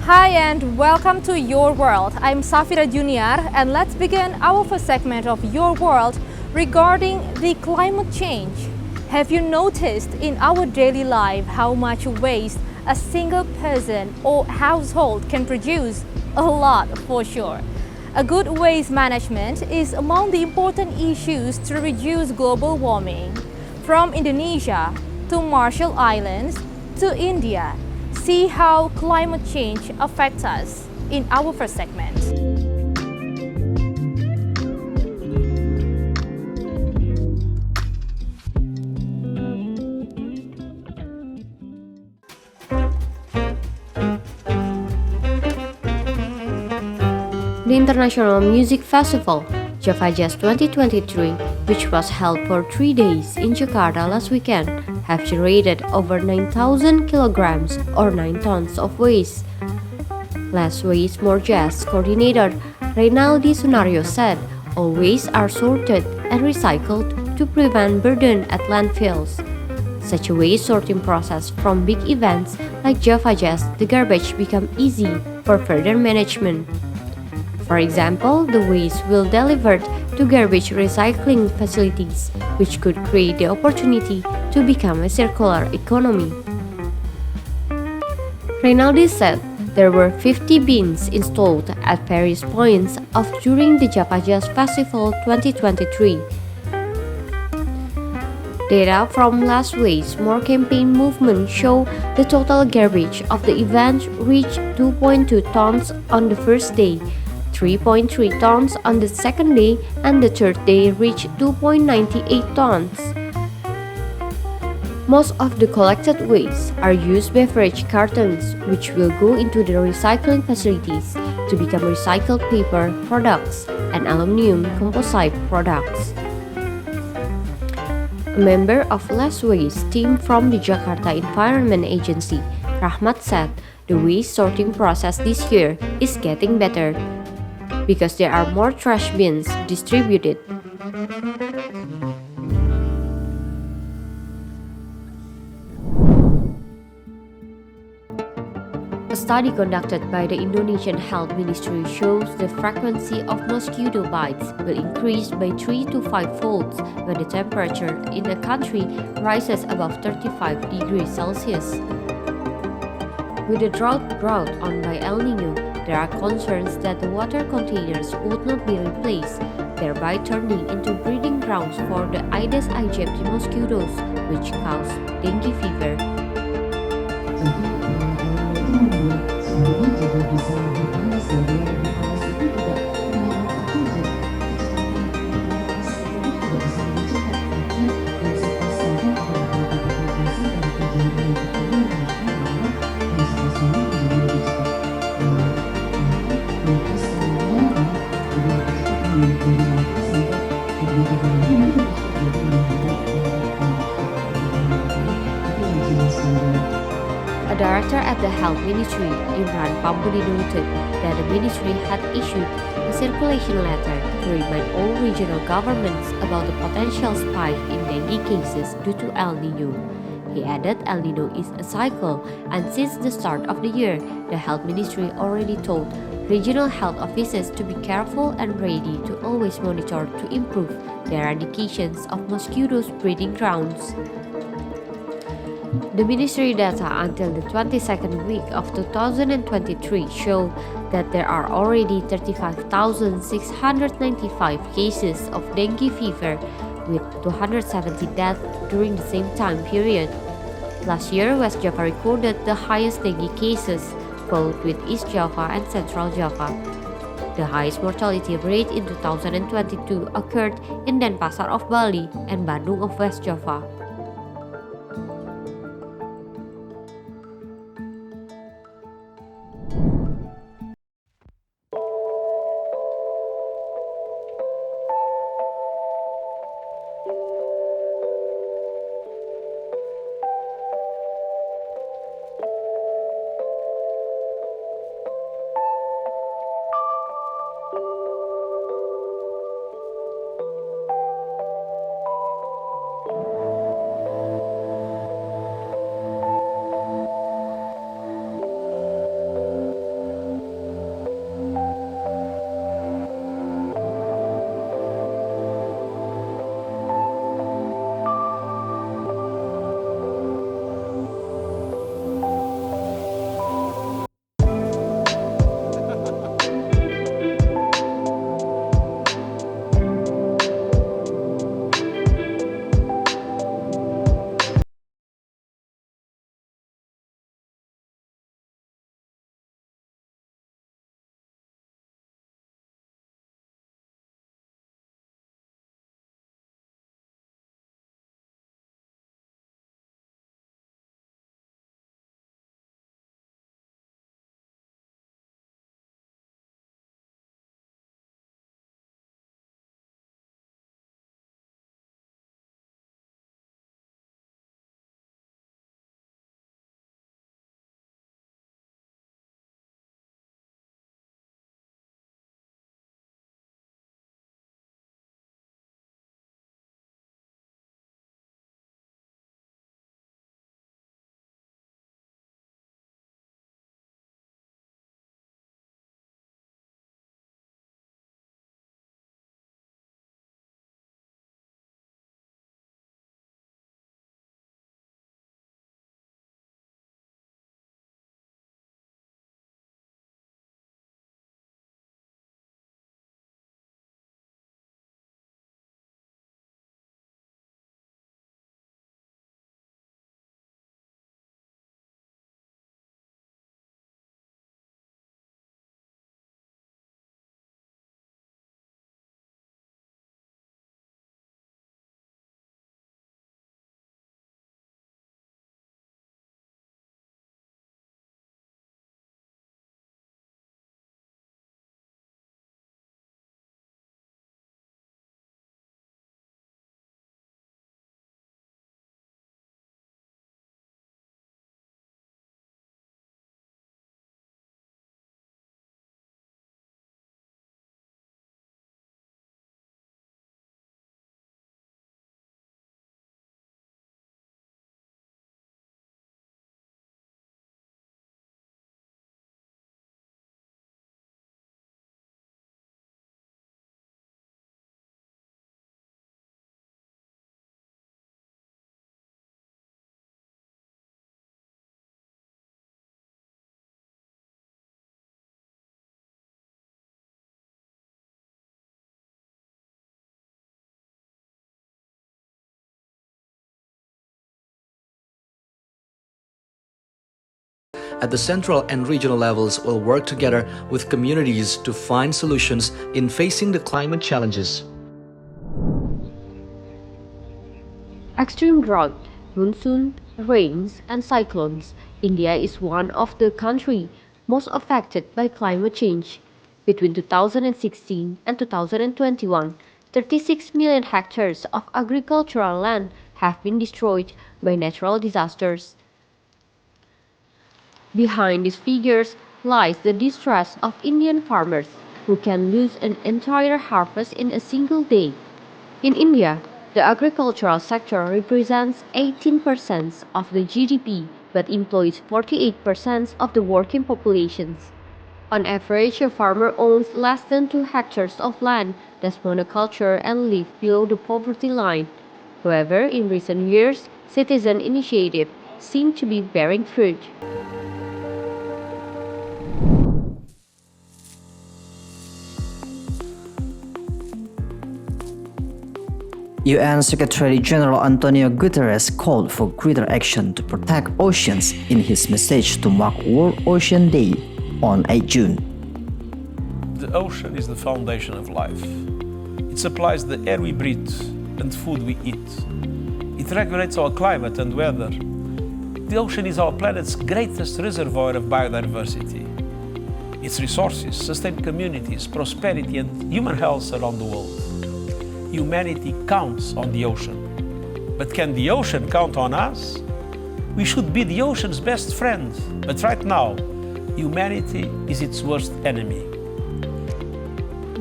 Hi and welcome to Your World. I'm Safira Junior and let's begin our first segment of Your World regarding the climate change. Have you noticed in our daily life how much waste a single person or household can produce? A lot for sure. A good waste management is among the important issues to reduce global warming. From Indonesia to Marshall Islands to India, see how climate change affects us in our first segment. The International Music Festival, Java Jazz 2023, which was held for 3 days in Jakarta last weekend, have generated over 9,000 kilograms or 9 tons of waste. Less waste, more jazz coordinator Reynaldi Sunario said all waste are sorted and recycled to prevent burden at landfills. Such a waste sorting process from big events like Java Jazz, the garbage become easy for further management. For example, the waste will delivered to garbage recycling facilities, which could create the opportunity to become a circular economy. Reynaldi said there were 50 bins installed at various points of during the Java Jazz Festival 2023. Data from Last Waste More campaign movement show the total garbage of the event reached 2.2 tons on the first day, 3.3 tons on the second day, and the third day reached 2.98 tons. Most of the collected waste are used beverage cartons, which will go into the recycling facilities to become recycled paper products and aluminum composite products. A member of Less Waste team from the Jakarta Environment Agency, Rahmat, said the waste sorting process this year is getting better because there are more trash bins distributed. A study conducted by the Indonesian Health Ministry shows the frequency of mosquito bites will increase by 3 to 5 folds when the temperature in the country rises above 35 degrees Celsius. With the drought brought on by El Niño, there are concerns that the water containers would not be replaced, thereby turning into breeding grounds for the Aedes aegypti mosquitoes, which cause dengue fever. A director at the Health Ministry, Imran Pambudi, noted that the ministry had issued a circulation letter to remind all regional governments about the potential spike in dengue cases due to El Niño. He added El Niño is a cycle, and since the start of the year, the Health Ministry already told regional health officers to be careful and ready to always monitor to improve the eradications of mosquitoes' breeding grounds. The ministry data until the 22nd week of 2023 show that there are already 35,695 cases of dengue fever, with 270 deaths during the same time period. Last year, West Java recorded the highest dengue cases, followed with East Java and Central Java. The highest mortality rate in 2022 occurred in Denpasar of Bali and Bandung of West Java. At the central and regional levels will work together with communities to find solutions in facing the climate challenges. Extreme drought, monsoon, rains, and cyclones. India is one of the countries most affected by climate change. Between 2016 and 2021, 36 million hectares of agricultural land have been destroyed by natural disasters. Behind these figures lies the distress of Indian farmers, who can lose an entire harvest in a single day. In India, the agricultural sector represents 18% of the GDP but employs 48% of the working populations. On average, a farmer owns less than 2 hectares of land, does monoculture, and lives below the poverty line. However, in recent years, citizen initiatives seem to be bearing fruit. UN Secretary General Antonio Guterres called for greater action to protect oceans in his message to mark World Ocean Day on 8 June. The ocean is the foundation of life. It supplies the air we breathe and food we eat. It regulates our climate and weather. The ocean is our planet's greatest reservoir of biodiversity. Its resources sustain communities, prosperity, and human health around the world. Humanity counts on the ocean. But can the ocean count on us? We should be the ocean's best friend, but right now, humanity is its worst enemy.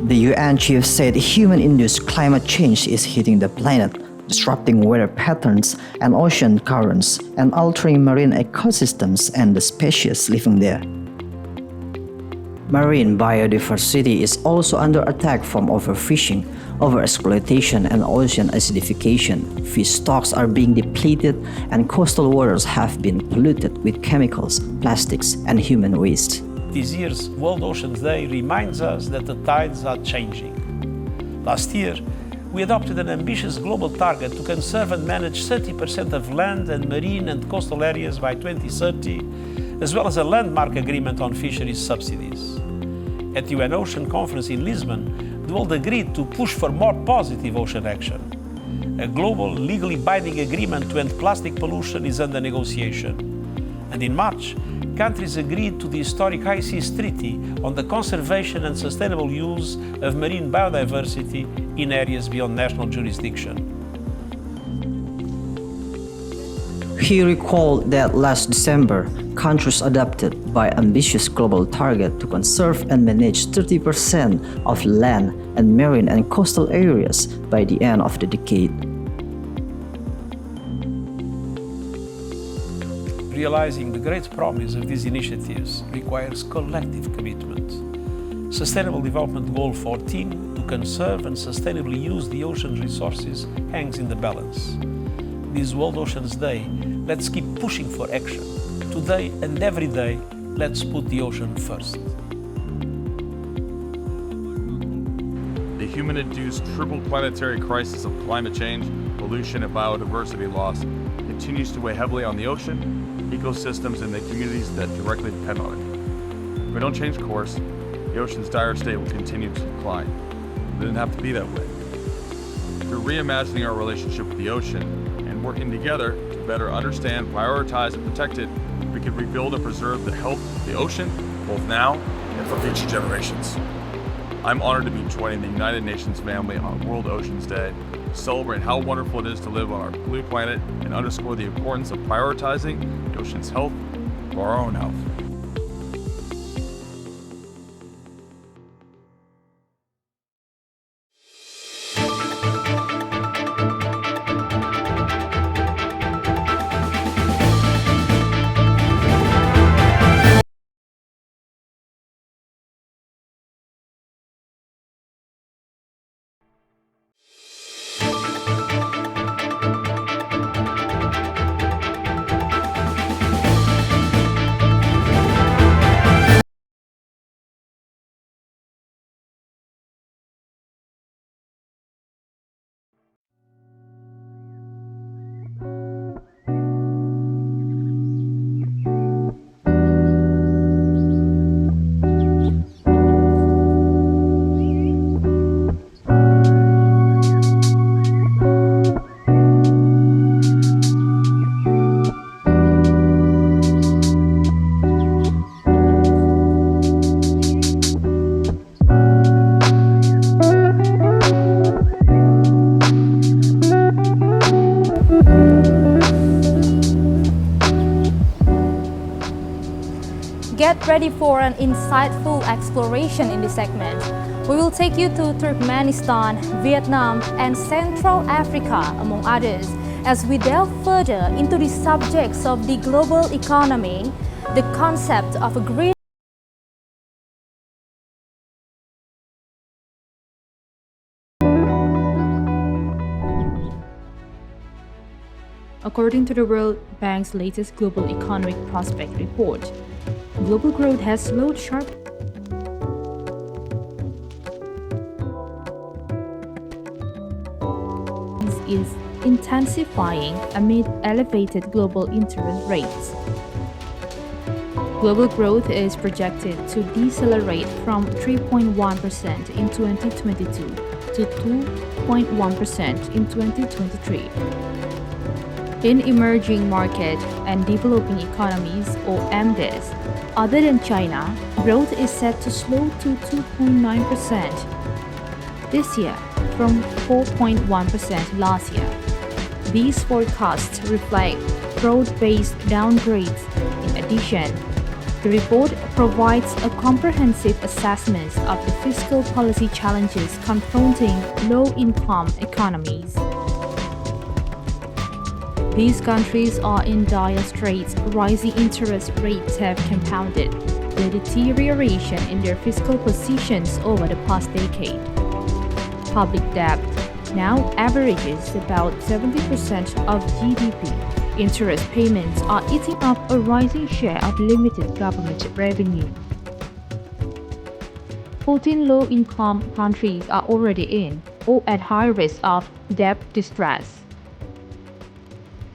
The UN chief said human-induced climate change is hitting the planet, disrupting weather patterns and ocean currents, and altering marine ecosystems and the species living there. Marine biodiversity is also under attack from overfishing, overexploitation, and ocean acidification. Fish stocks are being depleted, and coastal waters have been polluted with chemicals, plastics, and human waste. This year's World Oceans Day reminds us that the tides are changing. Last year, we adopted an ambitious global target to conserve and manage 30% of land and marine and coastal areas by 2030, as well as a landmark agreement on fisheries subsidies. At the UN Ocean Conference in Lisbon, the world agreed to push for more positive ocean action. A global, legally binding agreement to end plastic pollution is under negotiation. And in March, countries agreed to the historic High Seas Treaty on the conservation and sustainable use of marine biodiversity in areas beyond national jurisdiction. He recalled that last December, countries adopted by ambitious global target to conserve and manage 30% of land and marine and coastal areas by the end of the decade. Realizing the great promise of these initiatives requires collective commitment. Sustainable Development Goal 14, to conserve and sustainably use the ocean's resources, hangs in the balance. This World Oceans Day, let's keep pushing for action. Today and every day, let's put the ocean first. The human-induced triple planetary crisis of climate change, pollution, and biodiversity loss continues to weigh heavily on the ocean, ecosystems, and the communities that directly depend on it. If we don't change course, the ocean's dire state will continue to decline. It didn't have to be that way. Through reimagining our relationship with the ocean and working together to better understand, prioritize, and protect it, we can rebuild and preserve the health of the ocean, both now and for future generations. I'm honored to be joining the United Nations family on World Oceans Day to celebrate how wonderful it is to live on our blue planet and underscore the importance of prioritizing the ocean's health for our own health. Get ready for an insightful exploration in this segment. We will take you to Turkmenistan, Vietnam, and Central Africa, among others, as we delve further into the subjects of the global economy, the concept of a green According to the World Bank's latest Global Economic Prospect Report, global growth has slowed sharply is intensifying amid elevated global interest rates. Global growth is projected to decelerate from 3.1% in 2022 to 2.1% in 2023. In emerging market and developing economies, or MDEs, other than China, growth is set to slow to 2.9% this year from 4.1% last year. These forecasts reflect broad-based downgrades. In addition, the report provides a comprehensive assessment of the fiscal policy challenges confronting low-income economies. These countries are in dire straits. Rising interest rates have compounded the deterioration in their fiscal positions over the past decade. Public debt now averages about 70% of GDP. Interest payments are eating up a rising share of limited government revenue. 14 low-income countries are already in or at high risk of debt distress.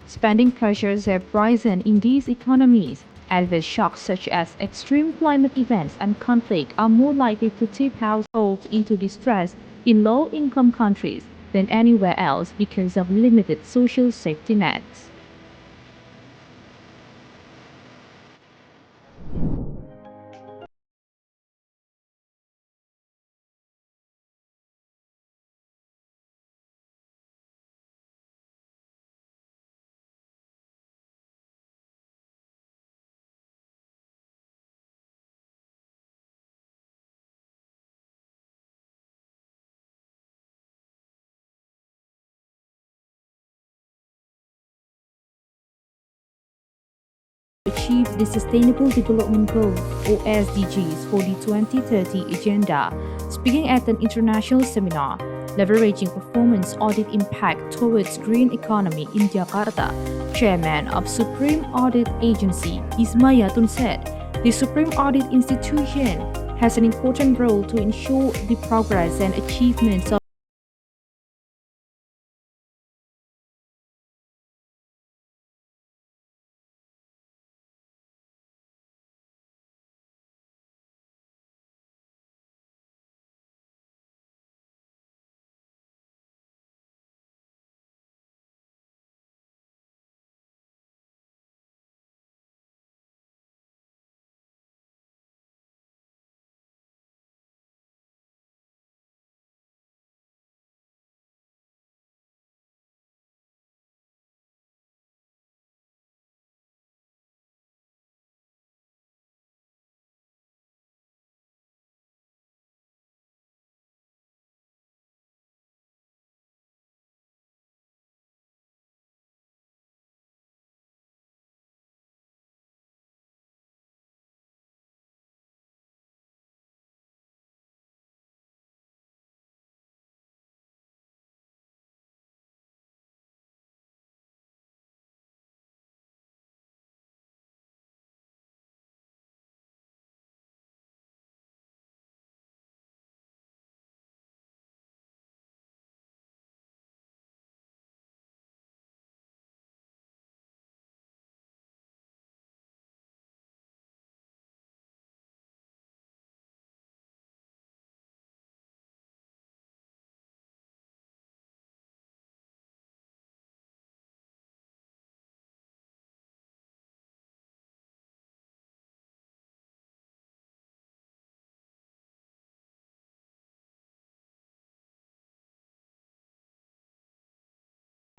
Spending pressures have risen in these economies. Adverse shocks such as extreme climate events and conflict are more likely to tip households into distress in low-income countries than anywhere else because of limited social safety nets. Achieve the Sustainable Development Goals or SDGs for the 2030 Agenda, speaking at an international seminar, Leveraging Performance Audit Impact Towards Green Economy in Jakarta, Chairman of Supreme Audit Agency, Ismayatun said, the Supreme Audit Institution has an important role to ensure the progress and achievements of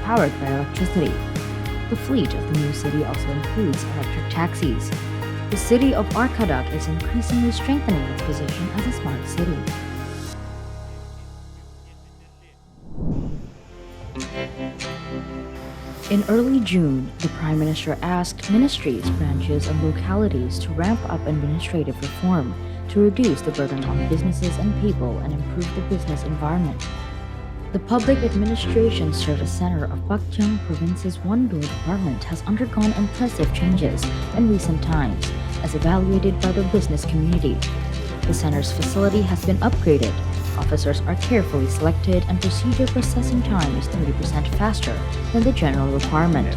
powered by electricity. The fleet of the new city also includes electric taxis. The city of Arkadak is increasingly strengthening its position as a smart city. In early June, the Prime Minister asked ministries, branches, and localities to ramp up administrative reform to reduce the burden on businesses and people and improve the business environment. The Public Administration Service Center of Pakchang Province's one-door department has undergone impressive changes in recent times, as evaluated by the business community. The center's facility has been upgraded, Officers are carefully selected and procedure processing time is 30% faster than the general requirement.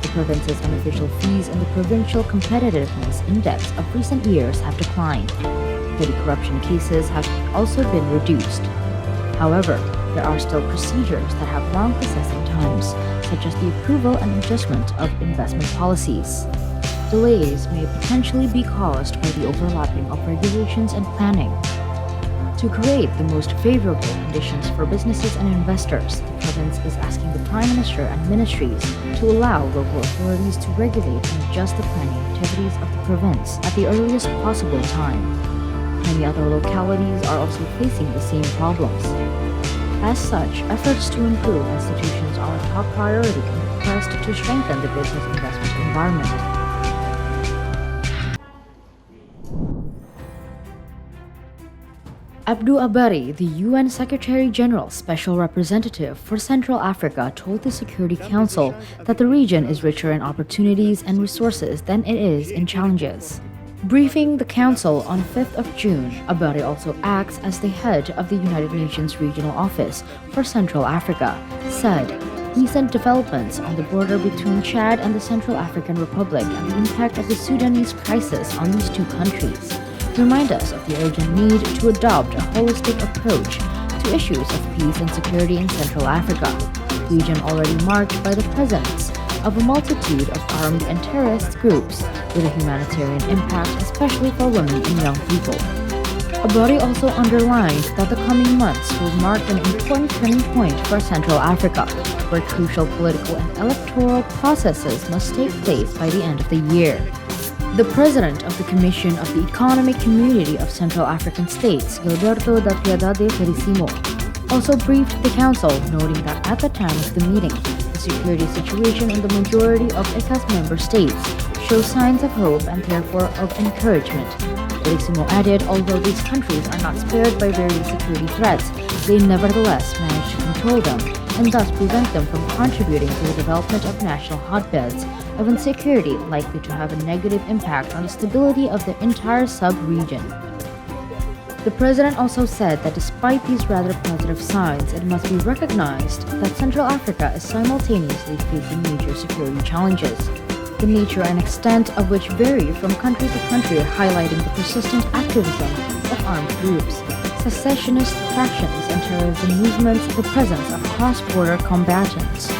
The province's unofficial fees and the Provincial Competitiveness Index of recent years have declined. Petty corruption cases have also been reduced. However, there are still procedures that have long processing times, such as the approval and adjustment of investment policies. Delays may potentially be caused by the overlapping of regulations and planning. To create the most favorable conditions for businesses and investors, the province is asking the Prime Minister and ministries to allow local authorities to regulate and adjust the planning activities of the province at the earliest possible time. Many other localities are also facing the same problems. As such, efforts to improve institutions are a top priority in the quest to strengthen the business investment environment. Abdou Abari, the UN Secretary-General's Special Representative for Central Africa, told the Security Council that the region is richer in opportunities and resources than it is in challenges. Briefing the Council on 5th of June, Abari also acts as the head of the United Nations Regional Office for Central Africa, said recent developments on the border between Chad and the Central African Republic and the impact of the Sudanese crisis on these two countries remind us of the urgent need to adopt a holistic approach to issues of peace and security in Central Africa, a region already marked by the presence of a multitude of armed and terrorist groups with a humanitarian impact, especially for women and young people. Abari also underlined that the coming months will mark an important turning point for Central Africa, where crucial political and electoral processes must take place by the end of the year. The president of the Commission of the Economic Community of Central African States, Gilberto da Piedade Ferissimo, also briefed the council, noting that at the time of the meeting, the security situation in the majority of ECA's member states shows signs of hope and therefore of encouragement. Ferissimo added, although these countries are not spared by various security threats, they nevertheless manage to control them and thus prevent them from contributing to the development of national hotbeds of insecurity likely to have a negative impact on the stability of the entire sub-region. The president also said that despite these rather positive signs, it must be recognized that Central Africa is simultaneously facing major security challenges, the nature and extent of which vary from country to country, highlighting the persistent activism of armed groups, secessionist factions and terrorism movements, the presence of cross-border combatants.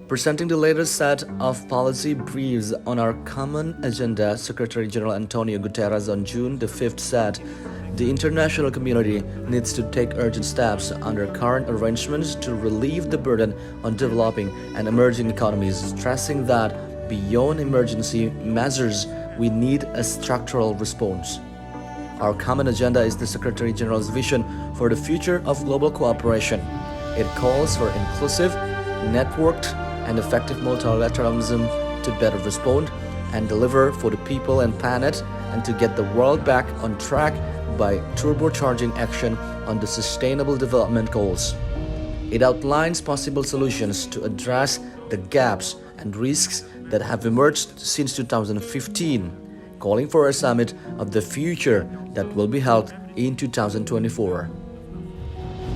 Presenting the latest set of policy briefs on our common agenda, Secretary General Antonio Guterres on June the 5th said, the international community needs to take urgent steps under current arrangements to relieve the burden on developing and emerging economies, stressing that beyond emergency measures, we need a structural response. Our common agenda is the Secretary General's vision for the future of global cooperation. It calls for inclusive, networked, and effective multilateralism to better respond and deliver for the people and planet, and to get the world back on track by turbocharging action on the Sustainable Development Goals. It outlines possible solutions to address the gaps and risks that have emerged since 2015, calling for a summit of the future that will be held in 2024.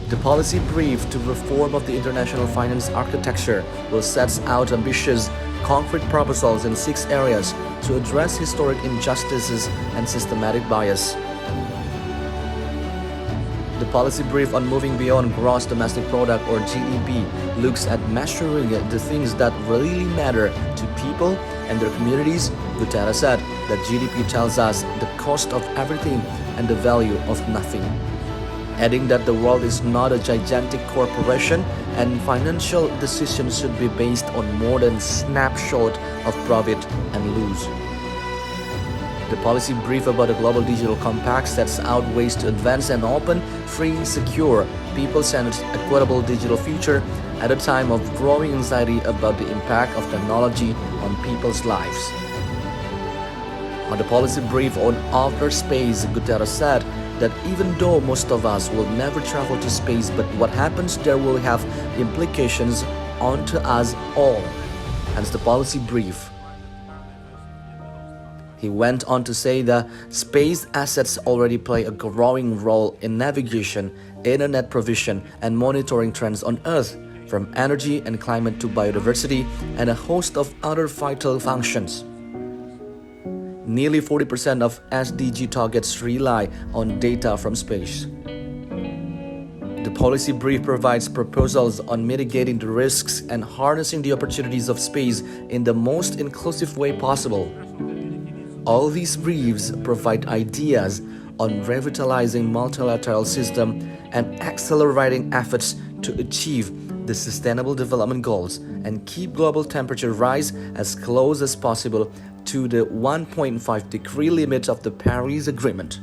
The policy brief to reform of the international finance architecture will set out ambitious, concrete proposals in 6 areas to address historic injustices and systematic bias. The policy brief on moving beyond gross domestic product or GDP looks at measuring the things that really matter to people and their communities. Guterres said that GDP tells us the cost of everything and the value of nothing, adding that the world is not a gigantic corporation and financial decisions should be based on more than snapshot of profit and lose. The policy brief about the Global Digital Compact sets out ways to advance an open, free, secure, people-centered, equitable digital future at a time of growing anxiety about the impact of technology on people's lives. On the policy brief on outer space, Guterres said that even though most of us will never travel to space, but what happens there will have implications onto us all. Hence the policy brief. He went on to say that space assets already play a growing role in navigation, internet provision, and monitoring trends on Earth, from energy and climate to biodiversity and a host of other vital functions. Nearly 40% of SDG targets rely on data from space. The policy brief provides proposals on mitigating the risks and harnessing the opportunities of space in the most inclusive way possible. All these briefs provide ideas on revitalizing multilateral system and accelerating efforts to achieve the Sustainable Development Goals and keep global temperature rise as close as possible to the 1.5 degree limit of the Paris Agreement.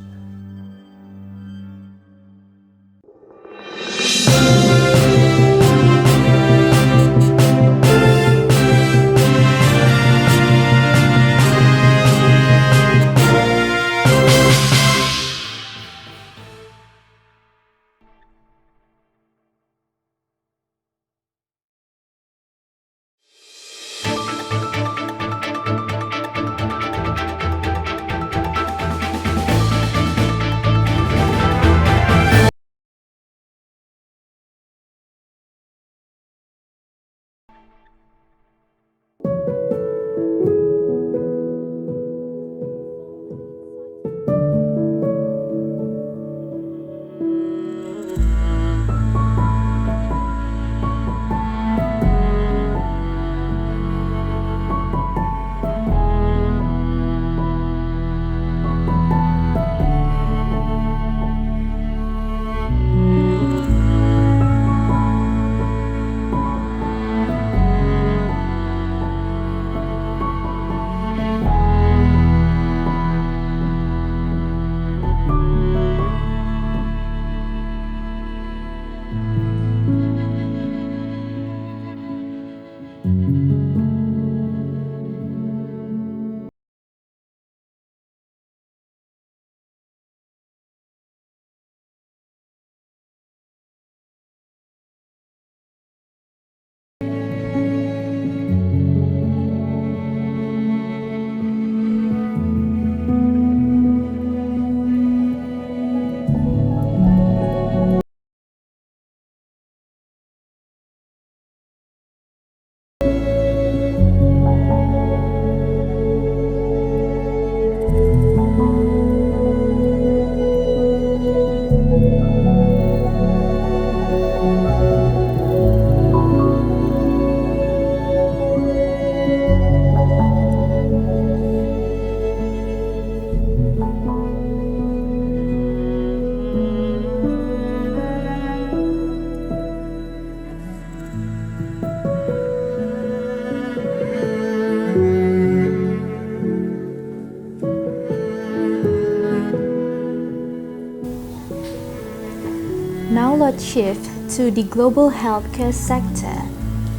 Now let's shift to the global healthcare sector,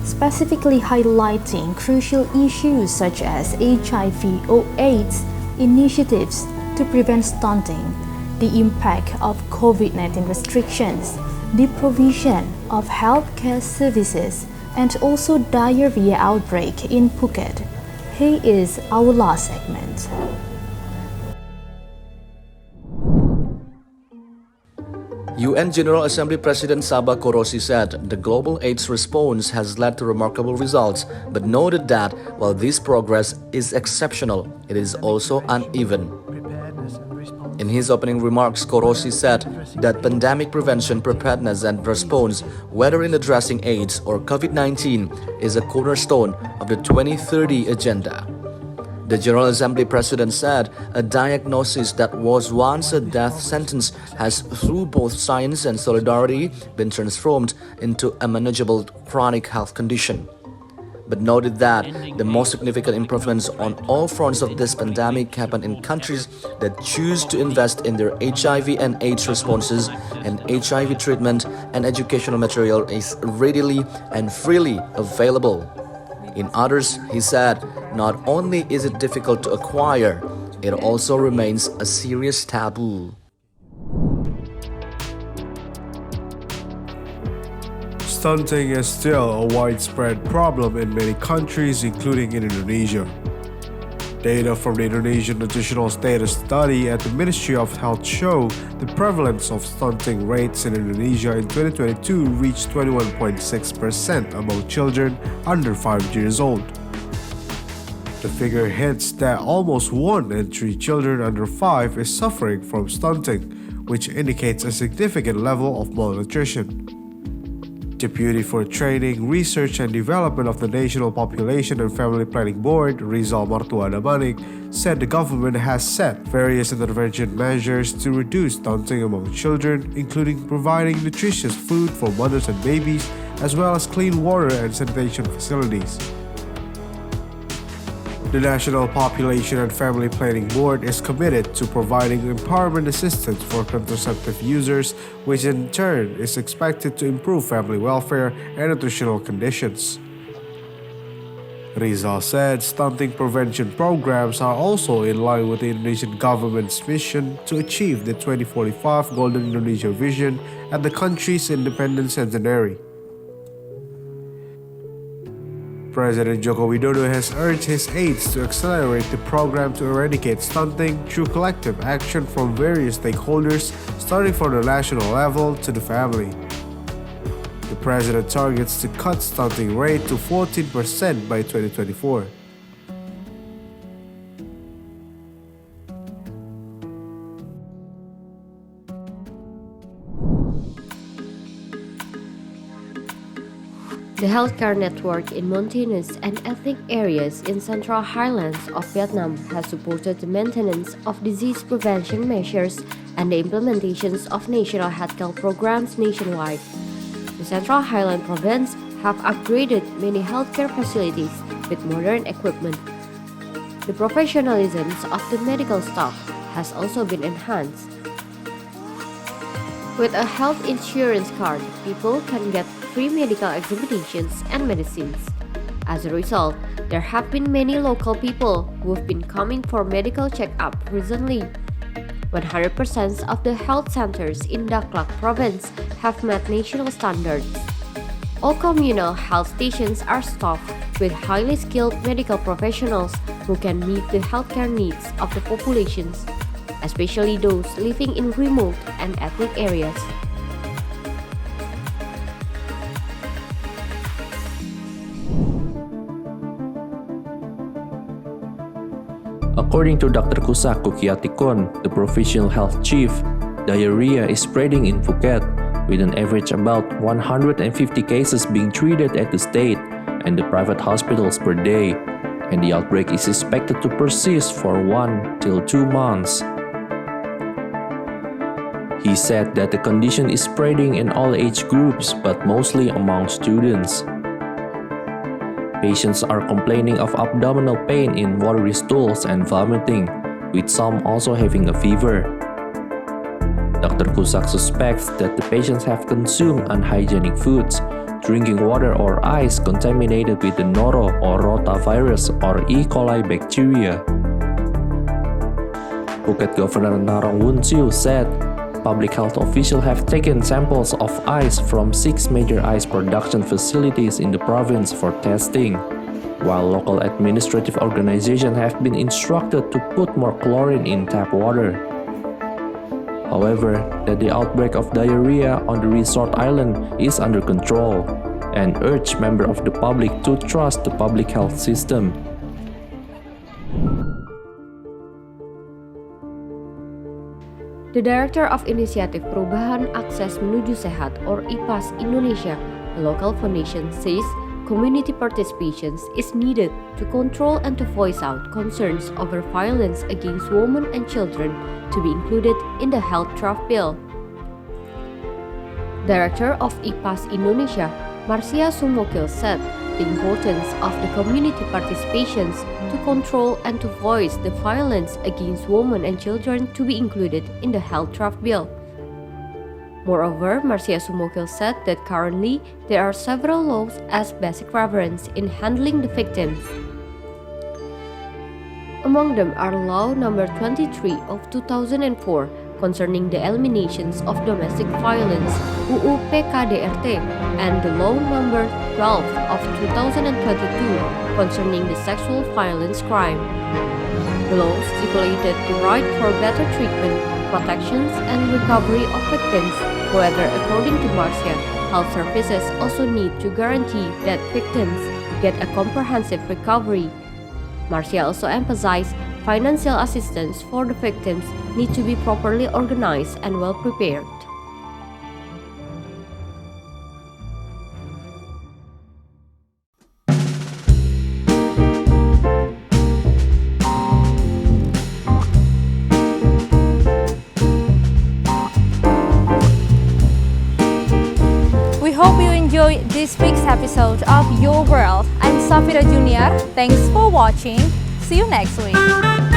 specifically highlighting crucial issues such as HIV or AIDS, initiatives to prevent stunting, the impact of COVID-19 restrictions, the provision of healthcare services, and also diarrhea outbreak in Phuket. Here is our last segment. UN General Assembly President Sabah Korosi said the global AIDS response has led to remarkable results, but noted that while this progress is exceptional, it is also uneven. In his opening remarks, Korosi said that pandemic prevention, preparedness and response, whether in addressing AIDS or COVID-19, is a cornerstone of the 2030 agenda. The General Assembly President said a diagnosis that was once a death sentence has, through both science and solidarity, been transformed into a manageable chronic health condition, but noted that the most significant improvements on all fronts of this pandemic happen in countries that choose to invest in their HIV and AIDS responses, and HIV treatment and educational material is readily and freely available. In others, he said, not only is it difficult to acquire, it also remains a serious taboo. Stunting is still a widespread problem in many countries, including in Indonesia. Data from the Indonesian Nutritional Status Study at the Ministry of Health show the prevalence of stunting rates in Indonesia in 2022 reached 21.6% among children under 5 years old. The figure hints that almost 1 in 3 children under 5 is suffering from stunting, which indicates a significant level of malnutrition. Deputy for Training, Research and Development of the National Population and Family Planning Board, Rizal Martuada Manik, said the government has set various intervention measures to reduce stunting among children, including providing nutritious food for mothers and babies, as well as clean water and sanitation facilities. The National Population and Family Planning Board is committed to providing empowerment assistance for contraceptive users, which in turn is expected to improve family welfare and nutritional conditions. Rizal said stunting prevention programs are also in line with the Indonesian government's mission to achieve the 2045 Golden Indonesia vision at the country's independence centenary. President Joko Widodo has urged his aides to accelerate the program to eradicate stunting through collective action from various stakeholders, starting from the national level to the family. The president targets to cut stunting rate to 14% by 2024. The healthcare network in mountainous and ethnic areas in central highlands of Vietnam has supported the maintenance of disease prevention measures and the implementations of national healthcare programs nationwide. The Central Highland Province have upgraded many healthcare facilities with modern equipment. The professionalism of the medical staff has also been enhanced. With a health insurance card, people can get free medical examinations and medicines. As a result, there have been many local people who have been coming for medical check-up recently. 100% of the health centers in Daklak province have met national standards. All communal health stations are staffed with highly skilled medical professionals who can meet the healthcare needs of the populations, especially those living in remote and ethnic areas. According to Dr. Kusak Kukiatikon, the provincial health chief, diarrhea is spreading in Phuket, with an average about 150 cases being treated at the state and the private hospitals per day, and the outbreak is expected to persist for 1 till 2 months. He said that the condition is spreading in all age groups, but mostly among students. Patients are complaining of abdominal pain in watery stools and vomiting, with some also having a fever. Dr. Kusak suspects that the patients have consumed unhygienic foods, drinking water or ice contaminated with the noro or rotavirus or E. coli bacteria. Phuket Governor Narong Wunsiu said public health officials have taken samples of ice from 6 major ice production facilities in the province for testing, while local administrative organizations have been instructed to put more chlorine in tap water. However, that the outbreak of diarrhea on the resort island is under control, and urged members of the public to trust the public health system. The Director of Inisiatif Perubahan Akses Menuju Sehat or IPAS Indonesia, a local foundation, says community participation is needed to control and to voice out concerns over violence against women and children to be included in the health draft bill. Director of IPAS Indonesia, Marcia Sumokil, said the importance of the community participations to control and to voice the violence against women and children to be included in the health draft bill. Moreover, Marcia Sumokil said that currently there are several laws as basic reference in handling the victims. Among them are Law Number 23 of 2004 concerning the eliminations of domestic violence (UU PKDRT) and the Law Number 12 of 2022 concerning the sexual violence crime. The law stipulated the right for better treatment, protections, and recovery of victims. However, according to Marcia, health services also need to guarantee that victims get a comprehensive recovery. Marcia also emphasized financial assistance for the victims need to be properly organized and well prepared. We hope you enjoyed this week's episode of Your World. I'm Safira Junior. Thanks for watching. See you next week.